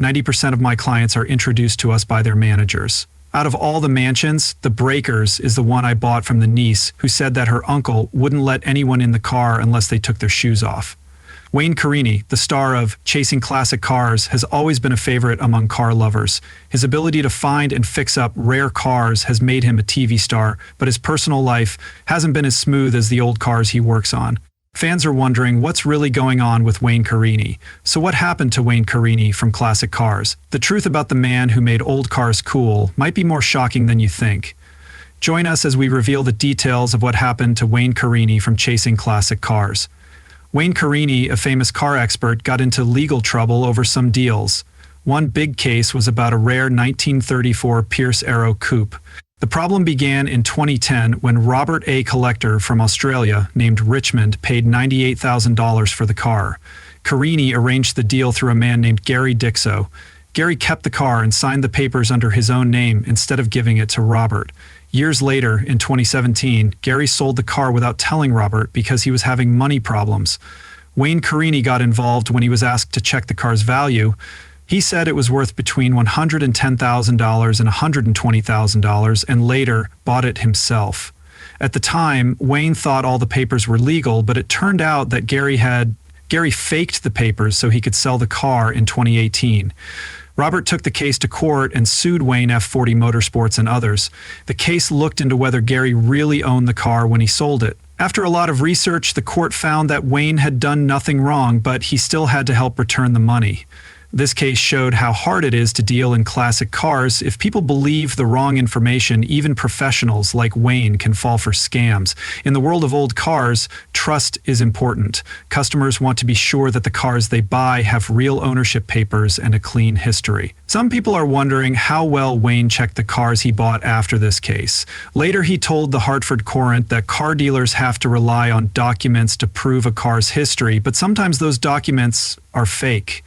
90% of my clients are introduced to us by their managers. Out of all the mansions, the Breakers is the one I bought from the niece who said that her uncle wouldn't let anyone in the car unless they took their shoes off. Wayne Carini, the star of Chasing Classic Cars, has always been a favorite among car lovers. His ability to find and fix up rare cars has made him a TV star, but his personal life hasn't been as smooth as the old cars he works on. Fans are wondering what's really going on with Wayne Carini. So what happened to Wayne Carini from Classic Cars? The truth about the man who made old cars cool might be more shocking than you think. Join us as we reveal the details of what happened to Wayne Carini from Chasing Classic Cars. Wayne Carini, a famous car expert, got into legal trouble over some deals. One big case was about a rare 1934 Pierce Arrow coupe. The problem began in 2010 when Robert A. Collector from Australia, named Richmond, paid $98,000 for the car. Carini arranged the deal through a man named Gary Dixo. Gary kept the car and signed the papers under his own name instead of giving it to Robert. Years later, in 2017, Gary sold the car without telling Robert because he was having money problems. Wayne Carini got involved when he was asked to check the car's value. He said it was worth between $110,000 and $120,000 and later bought it himself. At the time, Wayne thought all the papers were legal, but it turned out that Gary faked the papers so he could sell the car in 2018. Robert took the case to court and sued Wayne F40 Motorsports and others. The case looked into whether Gary really owned the car when he sold it. After a lot of research, the court found that Wayne had done nothing wrong, but he still had to help return the money. This case showed how hard it is to deal in classic cars. If people believe the wrong information, even professionals like Wayne can fall for scams. In the world of old cars, trust is important. Customers want to be sure that the cars they buy have real ownership papers and a clean history. Some people are wondering how well Wayne checked the cars he bought after this case. Later, he told the Hartford Courant that car dealers have to rely on documents to prove a car's history, but sometimes those documents are fake.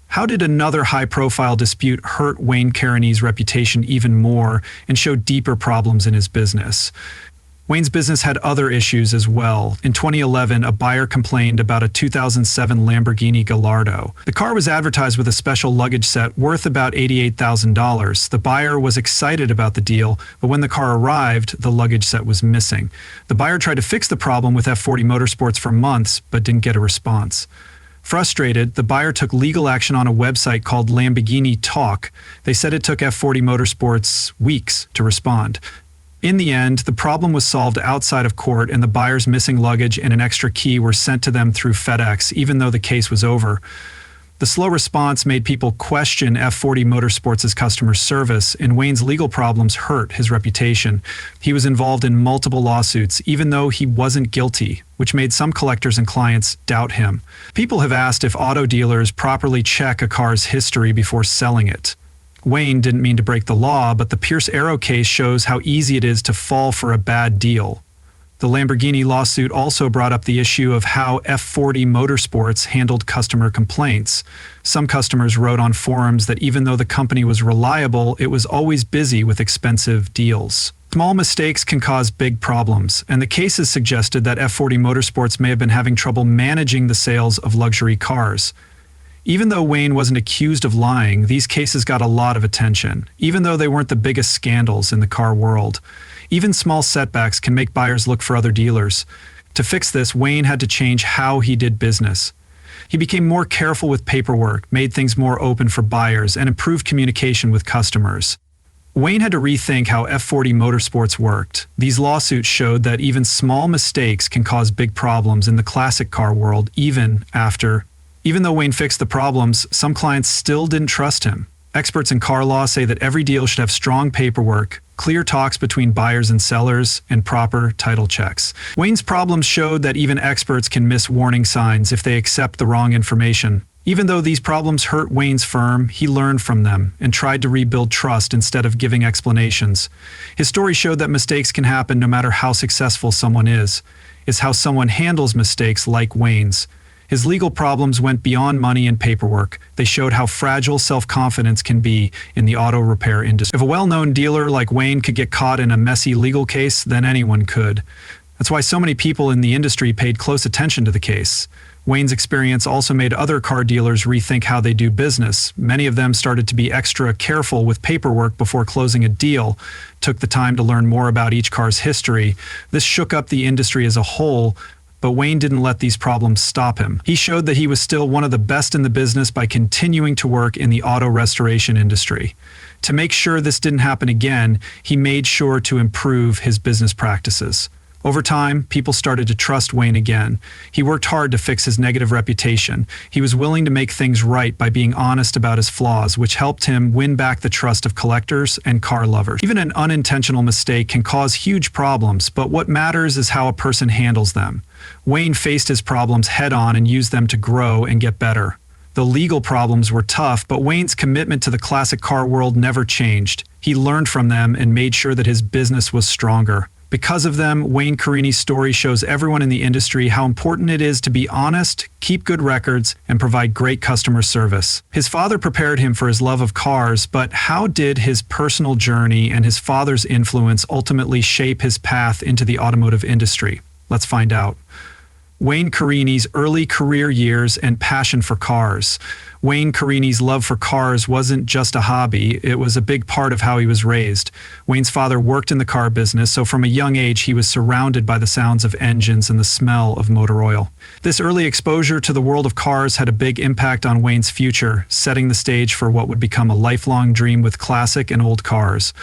How did another high-profile dispute hurt Wayne Carini's reputation even more and show deeper problems in his business? Wayne's business had other issues as well. In 2011, a buyer complained about a 2007 Lamborghini Gallardo. The car was advertised with a special luggage set worth about $88,000. The buyer was excited about the deal, but when the car arrived, the luggage set was missing. The buyer tried to fix the problem with F40 Motorsports for months, but didn't get a response. Frustrated, the buyer took legal action on a website called Lamborghini Talk. They said it took F40 Motorsports weeks to respond. In the end, the problem was solved outside of court and the buyer's missing luggage and an extra key were sent to them through FedEx, even though the case was over. The slow response made people question F40 Motorsports' customer service, and Wayne's legal problems hurt his reputation. He was involved in multiple lawsuits, even though he wasn't guilty, which made some collectors and clients doubt him. People have asked if auto dealers properly check a car's history before selling it. Wayne didn't mean to break the law, but the Pierce Arrow case shows how easy it is to fall for a bad deal. The Lamborghini lawsuit also brought up the issue of how F40 Motorsports handled customer complaints. Some customers wrote on forums that even though the company was reliable, it was always busy with expensive deals. Small mistakes can cause big problems, and the cases suggested that F40 Motorsports may have been having trouble managing the sales of luxury cars. Even though Wayne wasn't accused of lying, these cases got a lot of attention, even though they weren't the biggest scandals in the car world. Even small setbacks can make buyers look for other dealers. To fix this, Wayne had to change how he did business. He became more careful with paperwork, made things more open for buyers, and improved communication with customers. Wayne had to rethink how F40 Motorsports worked. These lawsuits showed that even small mistakes can cause big problems in the classic car world, even though Wayne fixed the problems, some clients still didn't trust him. Experts in car law say that every deal should have strong paperwork, clear talks between buyers and sellers, and proper title checks. Wayne's problems showed that even experts can miss warning signs if they accept the wrong information. Even though these problems hurt Wayne's firm, he learned from them and tried to rebuild trust instead of giving explanations. His story showed that mistakes can happen no matter how successful someone is. It's how someone handles mistakes like Wayne's. His legal problems went beyond money and paperwork. They showed how fragile self-confidence can be in the auto repair industry. If a well-known dealer like Wayne could get caught in a messy legal case, then anyone could. That's why so many people in the industry paid close attention to the case. Wayne's experience also made other car dealers rethink how they do business. Many of them started to be extra careful with paperwork before closing a deal, took the time to learn more about each car's history. This shook up the industry as a whole, but Wayne didn't let these problems stop him. He showed that he was still one of the best in the business by continuing to work in the auto restoration industry. To make sure this didn't happen again, he made sure to improve his business practices. Over time, people started to trust Wayne again. He worked hard to fix his negative reputation. He was willing to make things right by being honest about his flaws, which helped him win back the trust of collectors and car lovers. Even an unintentional mistake can cause huge problems, but what matters is how a person handles them. Wayne faced his problems head-on and used them to grow and get better. The legal problems were tough, but Wayne's commitment to the classic car world never changed. He learned from them and made sure that his business was stronger. Because of them, Wayne Carini's story shows everyone in the industry how important it is to be honest, keep good records, and provide great customer service. His father prepared him for his love of cars, but how did his personal journey and his father's influence ultimately shape his path into the automotive industry? Let's find out. Wayne Carini's early career years and passion for cars. Wayne Carini's love for cars wasn't just a hobby, it was a big part of how he was raised. Wayne's father worked in the car business, so from a young age he was surrounded by the sounds of engines and the smell of motor oil. This early exposure to the world of cars had a big impact on Wayne's future, setting the stage for what would become a lifelong dream with classic and old cars.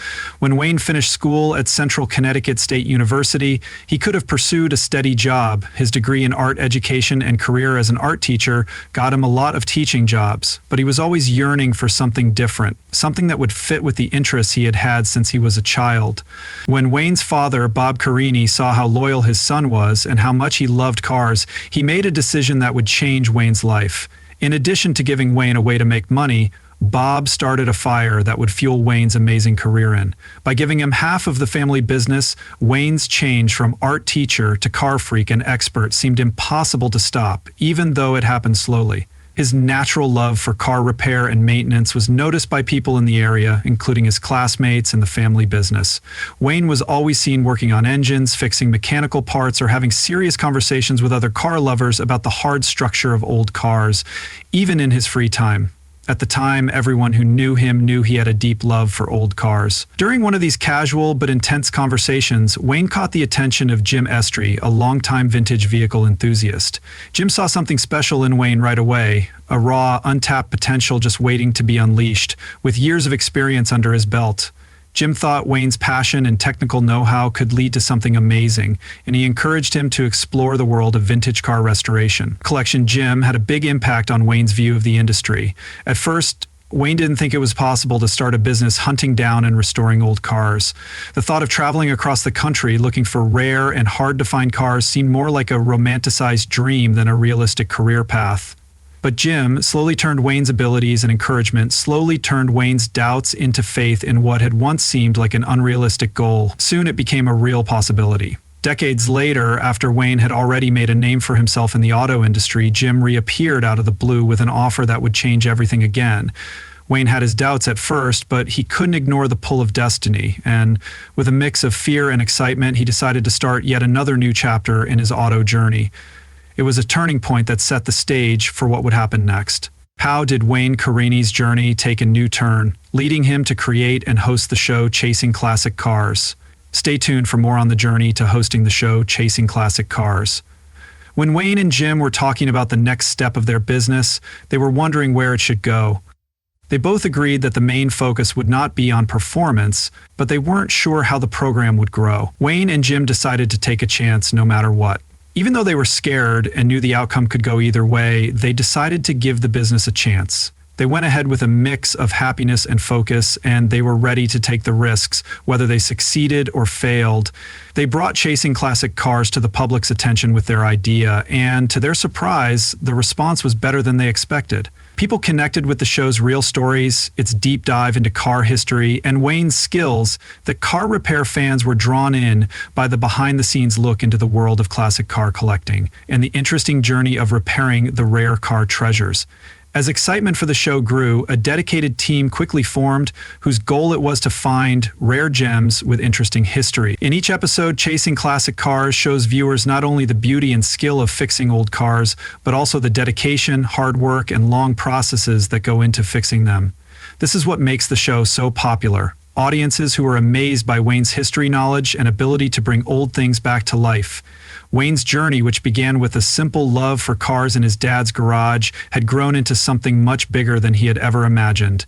When Wayne finished school at Central Connecticut State University, he could have pursued a steady job. His degree in art education and career as an art teacher got him a lot of teaching jobs. But he was always yearning for something different, something that would fit with the interests he had had since he was a child. When Wayne's father, Bob Carini, saw how loyal his son was and how much he loved cars, he made a decision that would change Wayne's life. In addition to giving Wayne a way to make money, Bob started a fire that would fuel Wayne's amazing career in. By giving him half of the family business, Wayne's change from art teacher to car freak and expert seemed impossible to stop, even though it happened slowly. His natural love for car repair and maintenance was noticed by people in the area, including his classmates and the family business. Wayne was always seen working on engines, fixing mechanical parts, or having serious conversations with other car lovers about the hard structure of old cars, even in his free time. At the time, everyone who knew him knew he had a deep love for old cars. During one of these casual but intense conversations, Wayne caught the attention of Jim Estrie, a longtime vintage vehicle enthusiast. Jim saw something special in Wayne right away, a raw, untapped potential just waiting to be unleashed, with years of experience under his belt. Jim thought Wayne's passion and technical know-how could lead to something amazing, and he encouraged him to explore the world of vintage car restoration. Collection Jim had a big impact on Wayne's view of the industry. At first, Wayne didn't think it was possible to start a business hunting down and restoring old cars. The thought of traveling across the country looking for rare and hard-to-find cars seemed more like a romanticized dream than a realistic career path. But Jim slowly turned Wayne's abilities and encouragement, slowly turned Wayne's doubts into faith in what had once seemed like an unrealistic goal. Soon it became a real possibility. Decades later, after Wayne had already made a name for himself in the auto industry, Jim reappeared out of the blue with an offer that would change everything again. Wayne had his doubts at first, but he couldn't ignore the pull of destiny, and with a mix of fear and excitement, he decided to start yet another new chapter in his auto journey. It was a turning point that set the stage for what would happen next. How did Wayne Carini's journey take a new turn, leading him to create and host the show Chasing Classic Cars? Stay tuned for more on the journey to hosting the show Chasing Classic Cars. When Wayne and Jim were talking about the next step of their business, they were wondering where it should go. They both agreed that the main focus would not be on performance, but they weren't sure how the program would grow. Wayne and Jim decided to take a chance no matter what. Even though they were scared and knew the outcome could go either way, they decided to give the business a chance. They went ahead with a mix of happiness and focus, and they were ready to take the risks, whether they succeeded or failed. They brought Chasing Classic Cars to the public's attention with their idea, and to their surprise, the response was better than they expected. People connected with the show's real stories, its deep dive into car history, and Wayne's skills that car repair fans were drawn in by the behind-the-scenes look into the world of classic car collecting and the interesting journey of repairing the rare car treasures. As excitement for the show grew, a dedicated team quickly formed whose goal it was to find rare gems with interesting history. In each episode, Chasing Classic Cars shows viewers not only the beauty and skill of fixing old cars, but also the dedication, hard work, and long processes that go into fixing them. This is what makes the show so popular. Audiences who are amazed by Wayne's history knowledge and ability to bring old things back to life. Wayne's journey, which began with a simple love for cars in his dad's garage, had grown into something much bigger than he had ever imagined.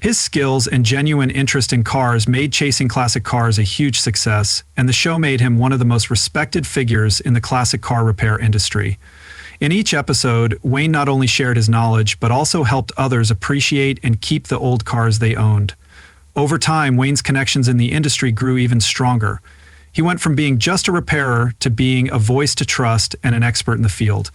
His skills and genuine interest in cars made Chasing Classic Cars a huge success, and the show made him one of the most respected figures in the classic car repair industry. In each episode, Wayne not only shared his knowledge, but also helped others appreciate and keep the old cars they owned. Over time, Wayne's connections in the industry grew even stronger. He went from being just a repairer to being a voice to trust and an expert in the field.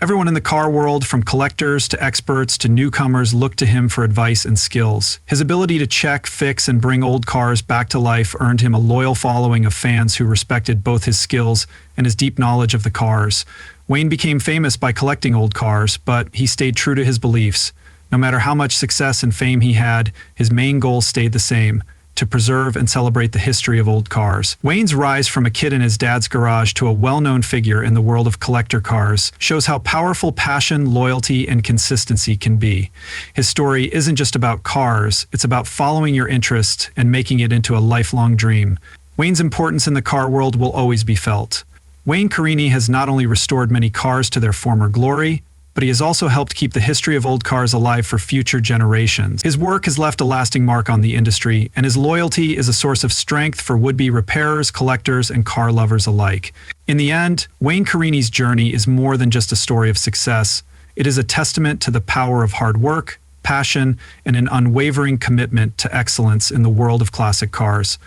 Everyone in the car world, from collectors to experts to newcomers, looked to him for advice and skills. His ability to check, fix, and bring old cars back to life earned him a loyal following of fans who respected both his skills and his deep knowledge of the cars. Wayne became famous by collecting old cars, but he stayed true to his beliefs. No matter how much success and fame he had, his main goal stayed the same: to preserve and celebrate the history of old cars. Wayne's rise from a kid in his dad's garage to a well-known figure in the world of collector cars shows how powerful passion, loyalty, and consistency can be. His story isn't just about cars, it's about following your interest and making it into a lifelong dream. Wayne's importance in the car world will always be felt. Wayne Carini has not only restored many cars to their former glory, but he has also helped keep the history of old cars alive for future generations. His work has left a lasting mark on the industry, and his loyalty is a source of strength for would-be repairers, collectors, and car lovers alike. In the end, Wayne Carini's journey is more than just a story of success. It is a testament to the power of hard work, passion, and an unwavering commitment to excellence in the world of classic cars.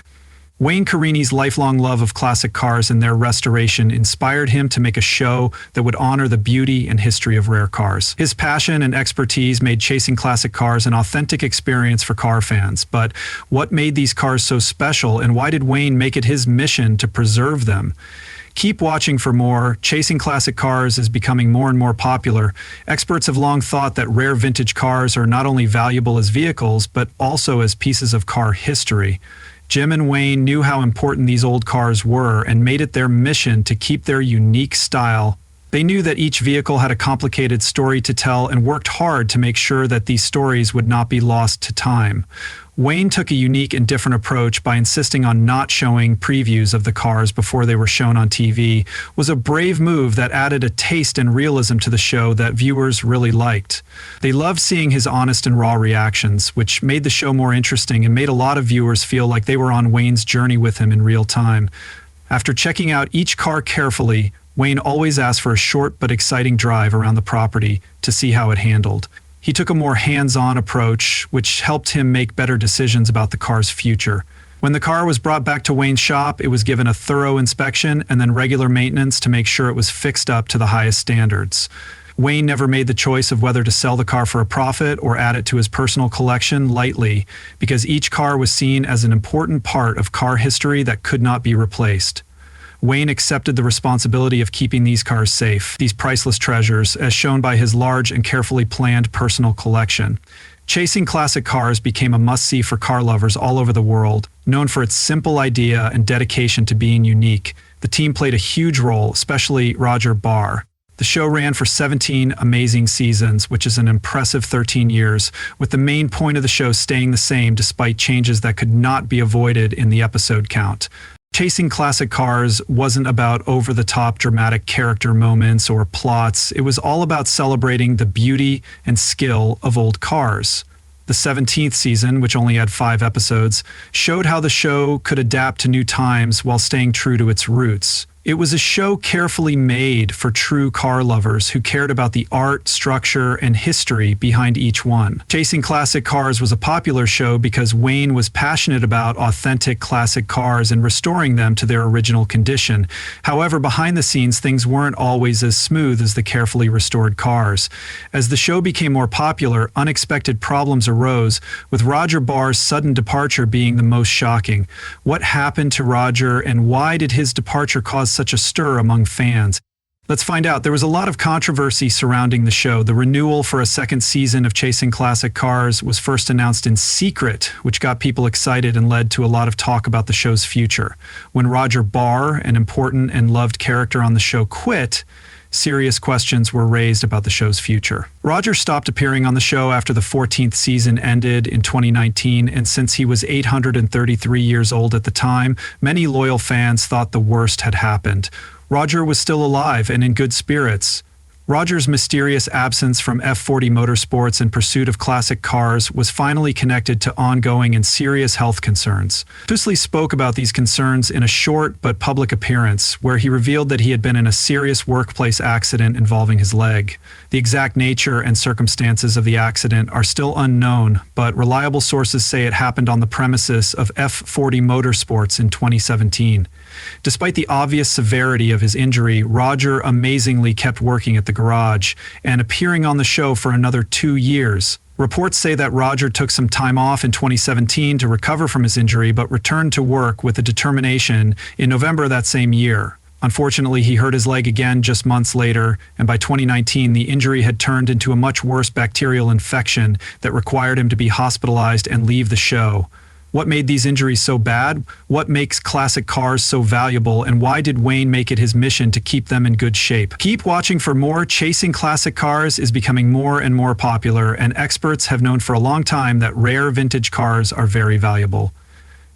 Wayne Carini's lifelong love of classic cars and their restoration inspired him to make a show that would honor the beauty and history of rare cars. His passion and expertise made Chasing Classic Cars an authentic experience for car fans. But what made these cars so special, and why did Wayne make it his mission to preserve them? Keep watching for more. Chasing Classic Cars is becoming more and more popular. Experts have long thought that rare vintage cars are not only valuable as vehicles, but also as pieces of car history. Jim and Wayne knew how important these old cars were and made it their mission to keep their unique style. They knew that each vehicle had a complicated story to tell and worked hard to make sure that these stories would not be lost to time. Wayne took a unique and different approach by insisting on not showing previews of the cars before they were shown on TV. Was a brave move that added a taste and realism to the show that viewers really liked. They loved seeing his honest and raw reactions, which made the show more interesting and made a lot of viewers feel like they were on Wayne's journey with him in real time. After checking out each car carefully, Wayne always asked for a short but exciting drive around the property to see how it handled. He took a more hands-on approach, which helped him make better decisions about the car's future. When the car was brought back to Wayne's shop, it was given a thorough inspection and then regular maintenance to make sure it was fixed up to the highest standards. Wayne never made the choice of whether to sell the car for a profit or add it to his personal collection lightly, because each car was seen as an important part of car history that could not be replaced. Wayne accepted the responsibility of keeping these cars safe, these priceless treasures, as shown by his large and carefully planned personal collection. Chasing Classic Cars became a must-see for car lovers all over the world. Known for its simple idea and dedication to being unique, the team played a huge role, especially Roger Barr. The show ran for 17 amazing seasons, which is an impressive 13 years, with the main point of the show staying the same despite changes that could not be avoided in the episode count. Chasing Classic Cars wasn't about over-the-top dramatic character moments or plots. It was all about celebrating the beauty and skill of old cars. The 17th season, which only had 5 episodes, showed how the show could adapt to new times while staying true to its roots. It was a show carefully made for true car lovers who cared about the art, structure, and history behind each one. Chasing Classic Cars was a popular show because Wayne was passionate about authentic classic cars and restoring them to their original condition. However, behind the scenes, things weren't always as smooth as the carefully restored cars. As the show became more popular, unexpected problems arose, with Roger Barr's sudden departure being the most shocking. What happened to Roger, and why did his departure cause such a stir among fans? Let's find out. There was a lot of controversy surrounding the show. The renewal for a second season of Chasing Classic Cars was first announced in secret, which got people excited and led to a lot of talk about the show's future. When Roger Barr, an important and loved character on the show, quit, serious questions were raised about the show's future. Roger stopped appearing on the show after the 14th season ended in 2019, and since he was 833 years old at the time, many loyal fans thought the worst had happened. Roger was still alive and in good spirits. Roger's mysterious absence from F40 Motorsports in pursuit of classic cars was finally connected to ongoing and serious health concerns. Tusley spoke about these concerns in a short but public appearance, where he revealed that he had been in a serious workplace accident involving his leg. The exact nature and circumstances of the accident are still unknown, but reliable sources say it happened on the premises of F40 Motorsports in 2017. Despite the obvious severity of his injury, Roger amazingly kept working at the garage and appearing on the show for another 2 years. Reports say that Roger took some time off in 2017 to recover from his injury, but returned to work with a determination in November of that same year. Unfortunately, he hurt his leg again just months later, and by 2019, the injury had turned into a much worse bacterial infection that required him to be hospitalized and leave the show. What made these injuries so bad? What makes classic cars so valuable? And why did Wayne make it his mission to keep them in good shape? Keep watching for more. Chasing Classic Cars is becoming more and more popular, and experts have known for a long time that rare vintage cars are very valuable.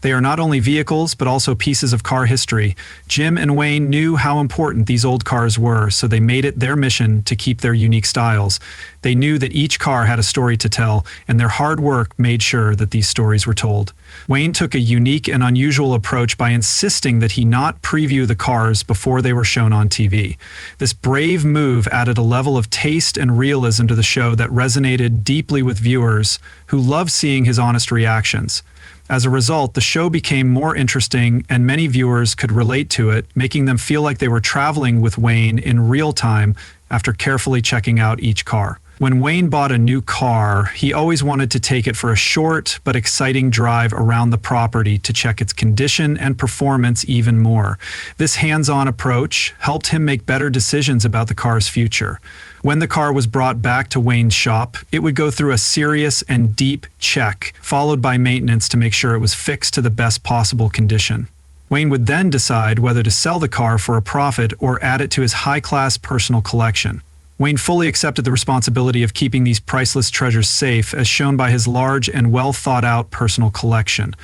They are not only vehicles, but also pieces of car history. Jim and Wayne knew how important these old cars were, so they made it their mission to keep their unique styles. They knew that each car had a story to tell, and their hard work made sure that these stories were told. Wayne took a unique and unusual approach by insisting that he not preview the cars before they were shown on TV. This brave move added a level of taste and realism to the show that resonated deeply with viewers who loved seeing his honest reactions. As a result, the show became more interesting and many viewers could relate to it, making them feel like they were traveling with Wayne in real time after carefully checking out each car. When Wayne bought a new car, he always wanted to take it for a short but exciting drive around the property to check its condition and performance even more. This hands-on approach helped him make better decisions about the car's future. When the car was brought back to Wayne's shop, it would go through a serious and deep check, followed by maintenance to make sure it was fixed to the best possible condition. Wayne would then decide whether to sell the car for a profit or add it to his high-class personal collection. Wayne fully accepted the responsibility of keeping these priceless treasures safe, as shown by his large and well-thought-out personal collection.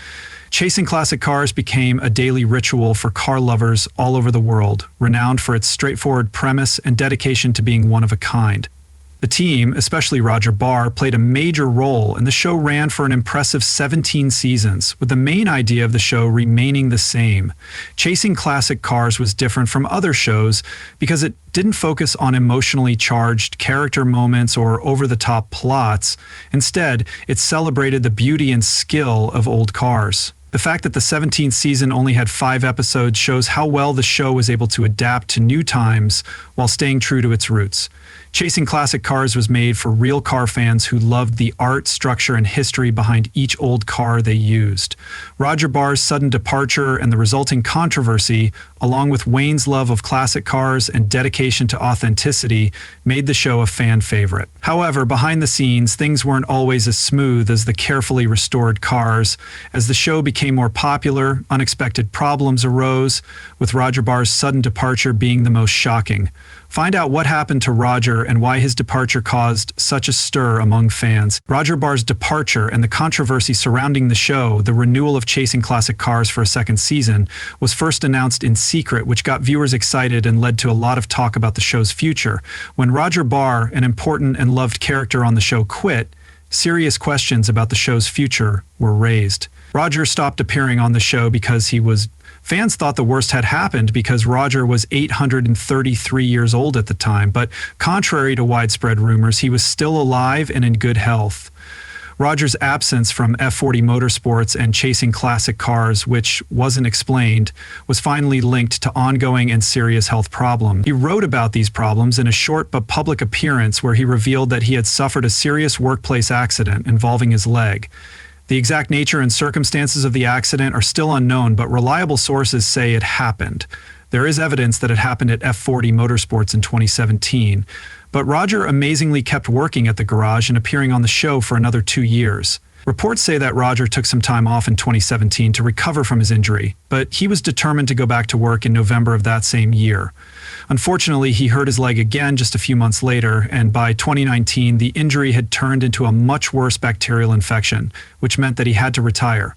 Chasing classic cars became a daily ritual for car lovers all over the world, renowned for its straightforward premise and dedication to being one of a kind. The team, especially Roger Barr, played a major role, and the show ran for an impressive 17 seasons, with the main idea of the show remaining the same. Chasing Classic Cars was different from other shows because it didn't focus on emotionally charged character moments or over-the-top plots. Instead, it celebrated the beauty and skill of old cars. The fact that the 17th season only had 5 episodes shows how well the show was able to adapt to new times while staying true to its roots. Chasing Classic Cars was made for real car fans who loved the art, structure, and history behind each old car they used. Roger Barr's sudden departure and the resulting controversy, along with Wayne's love of classic cars and dedication to authenticity, made the show a fan favorite. However, behind the scenes, things weren't always as smooth as the carefully restored cars. As the show became more popular, unexpected problems arose, with Roger Barr's sudden departure being the most shocking. Find out what happened to Roger and why his departure caused such a stir among fans. Roger Barr's departure and the controversy surrounding the show, the renewal of Chasing Classic Cars for a second season, was first announced in secret, which got viewers excited and led to a lot of talk about the show's future. When Roger Barr, an important and loved character on the show, quit, serious questions about the show's future were raised. Roger stopped appearing on the show because fans thought the worst had happened because Roger was 833 years old at the time, but contrary to widespread rumors, he was still alive and in good health. Roger's absence from F40 Motorsports and Chasing Classic Cars, which wasn't explained, was finally linked to ongoing and serious health problems. He wrote about these problems in a short but public appearance where he revealed that he had suffered a serious workplace accident involving his leg. The exact nature and circumstances of the accident are still unknown, but reliable sources say it happened. There is evidence that it happened at F40 Motorsports in 2017, but Roger amazingly kept working at the garage and appearing on the show for another 2 years. Reports say that Roger took some time off in 2017 to recover from his injury, but he was determined to go back to work in November of that same year. Unfortunately, he hurt his leg again just a few months later, and by 2019, the injury had turned into a much worse bacterial infection, which meant that he had to retire.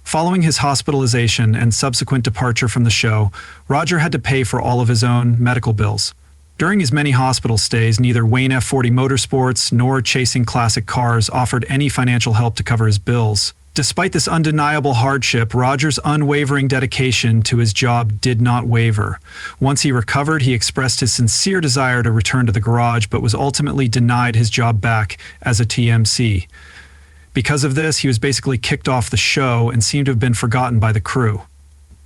Following his hospitalization and subsequent departure from the show, Roger had to pay for all of his own medical bills. During his many hospital stays, neither Wayne F40 Motorsports nor Chasing Classic Cars offered any financial help to cover his bills. Despite this undeniable hardship, Roger's unwavering dedication to his job did not waver. Once he recovered, he expressed his sincere desire to return to the garage, but was ultimately denied his job back as a TMC. Because of this, he was basically kicked off the show and seemed to have been forgotten by the crew.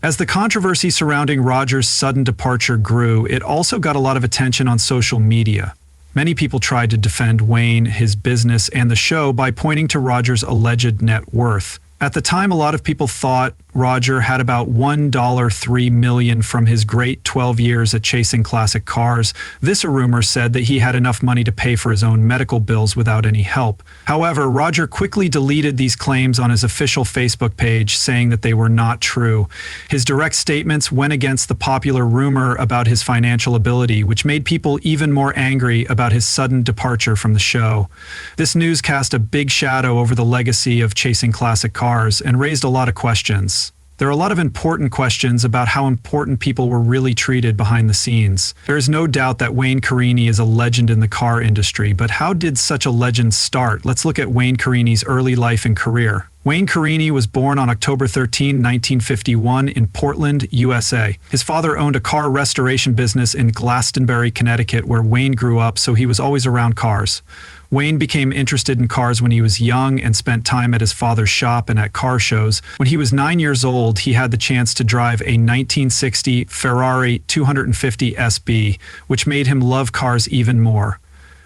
As the controversy surrounding Roger's sudden departure grew, it also got a lot of attention on social media. Many people tried to defend Wayne, his business, and the show by pointing to Roger's alleged net worth. At the time, a lot of people thought Roger had about $1.3 million from his great 12 years at Chasing Classic Cars. This, a rumor said that he had enough money to pay for his own medical bills without any help. However, Roger quickly deleted these claims on his official Facebook page, saying that they were not true. His direct statements went against the popular rumor about his financial ability, which made people even more angry about his sudden departure from the show. This news cast a big shadow over the legacy of Chasing Classic Cars and raised a lot of questions. There are a lot of important questions about how important people were really treated behind the scenes. There is no doubt that Wayne Carini is a legend in the car industry, but how did such a legend start? Let's look at Wayne Carini's early life and career. Wayne Carini was born on October 13, 1951 in Portland, USA. His father owned a car restoration business in Glastonbury, Connecticut, where Wayne grew up, so he was always around cars. Wayne became interested in cars when he was young and spent time at his father's shop and at car shows. When he was 9 years old, he had the chance to drive a 1960 Ferrari 250 SB, which made him love cars even more.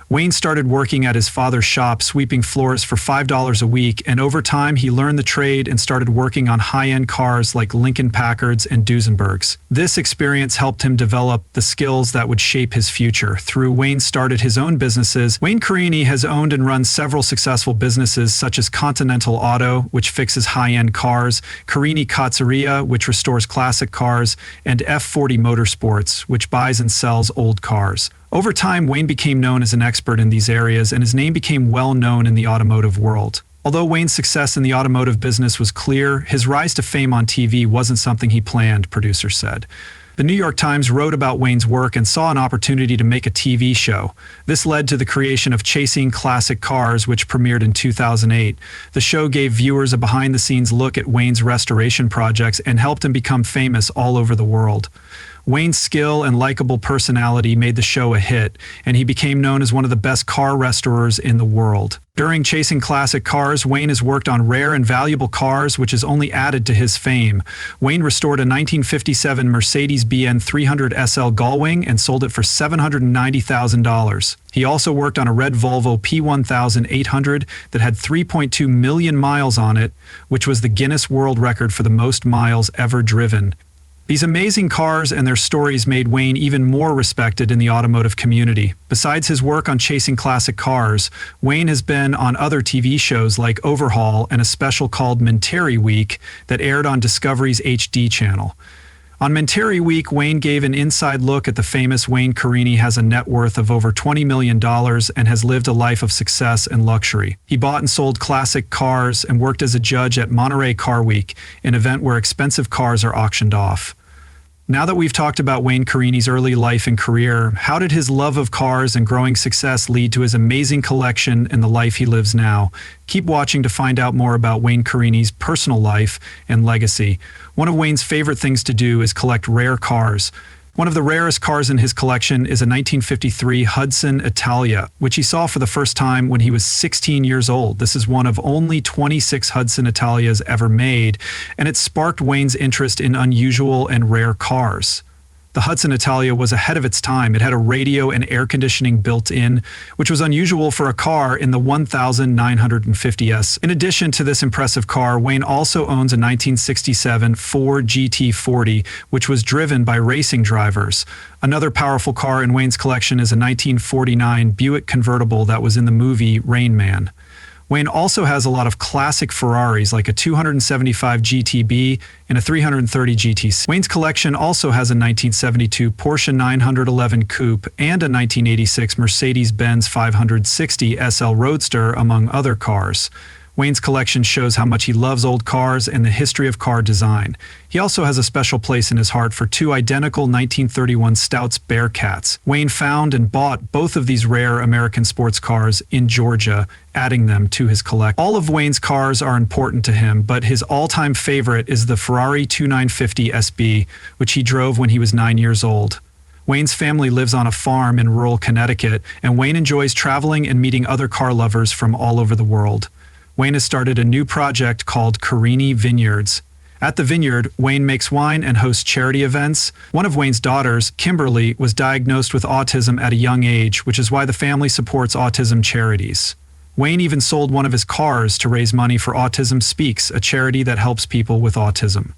Wayne started working at his father's shop, sweeping floors for $5 a week, and over time he learned the trade and started working on high-end cars like Lincoln Packards and Duesenbergs. This experience helped him develop the skills that would shape his future. Through Wayne started his own businesses. Wayne Carini has owned and run several successful businesses such as Continental Auto, which fixes high-end cars, Carini Carrozzeria, which restores classic cars, and F40 Motorsports, which buys and sells old cars. Over time, Wayne became known as an expert in these areas, and his name became well known in the automotive world. Although Wayne's success in the automotive business was clear, his rise to fame on TV wasn't something he planned, producers said. The New York Times wrote about Wayne's work and saw an opportunity to make a TV show. This led to the creation of Chasing Classic Cars, which premiered in 2008. The show gave viewers a behind-the-scenes look at Wayne's restoration projects and helped him become famous all over the world. Wayne's skill and likable personality made the show a hit, and he became known as one of the best car restorers in the world. During Chasing Classic Cars, Wayne has worked on rare and valuable cars, which has only added to his fame. Wayne restored a 1957 Mercedes-Benz 300 SL Gullwing and sold it for $790,000. He also worked on a red Volvo P1800 that had 3.2 million miles on it, which was the Guinness World Record for the most miles ever driven. These amazing cars and their stories made Wayne even more respected in the automotive community. Besides his work on Chasing Classic Cars, Wayne has been on other TV shows like Overhaul and a special called Menteri Week that aired on Discovery's HD channel. On Menteri Week, Wayne gave an inside look at the famous Wayne Carini has a net worth of over $20 million and has lived a life of success and luxury. He bought and sold classic cars and worked as a judge at Monterey Car Week, an event where expensive cars are auctioned off. Now that we've talked about Wayne Carini's early life and career, how did his love of cars and growing success lead to his amazing collection and the life he lives now? Keep watching to find out more about Wayne Carini's personal life and legacy. One of Wayne's favorite things to do is collect rare cars. One of the rarest cars in his collection is a 1953 Hudson Italia, which he saw for the first time when he was 16 years old. This is one of only 26 Hudson Italias ever made, and it sparked Wayne's interest in unusual and rare cars. The Hudson Italia was ahead of its time. It had a radio and air conditioning built in, which was unusual for a car in the 1950s. In addition to this impressive car, Wayne also owns a 1967 Ford GT40, which was driven by racing drivers. Another powerful car in Wayne's collection is a 1949 Buick convertible that was in the movie Rain Man. Wayne also has a lot of classic Ferraris like a 275 GTB and a 330 GTC. Wayne's collection also has a 1972 Porsche 911 Coupe and a 1986 Mercedes-Benz 560 SL Roadster, among other cars. Wayne's collection shows how much he loves old cars and the history of car design. He also has a special place in his heart for two identical 1931 Stouts Bearcats. Wayne found and bought both of these rare American sports cars in Georgia, adding them to his collection. All of Wayne's cars are important to him, but his all-time favorite is the Ferrari 2950 SB, which he drove when he was 9 years old. Wayne's family lives on a farm in rural Connecticut, and Wayne enjoys traveling and meeting other car lovers from all over the world. Wayne has started a new project called Carini Vineyards. At the vineyard, Wayne makes wine and hosts charity events. One of Wayne's daughters, Kimberly, was diagnosed with autism at a young age, which is why the family supports autism charities. Wayne even sold one of his cars to raise money for Autism Speaks, a charity that helps people with autism.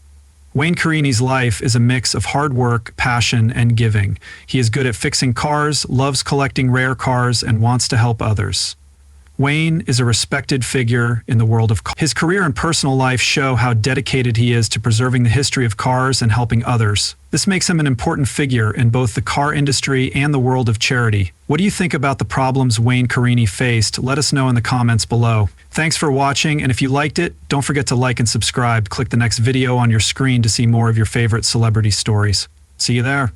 Wayne Carini's life is a mix of hard work, passion, and giving. He is good at fixing cars, loves collecting rare cars, and wants to help others. Wayne is a respected figure in the world of cars. His career and personal life show how dedicated he is to preserving the history of cars and helping others. This makes him an important figure in both the car industry and the world of charity. What do you think about the problems Wayne Carini faced? Let us know in the comments below. Thanks for watching, and if you liked it, don't forget to like and subscribe. Click the next video on your screen to see more of your favorite celebrity stories. See you there.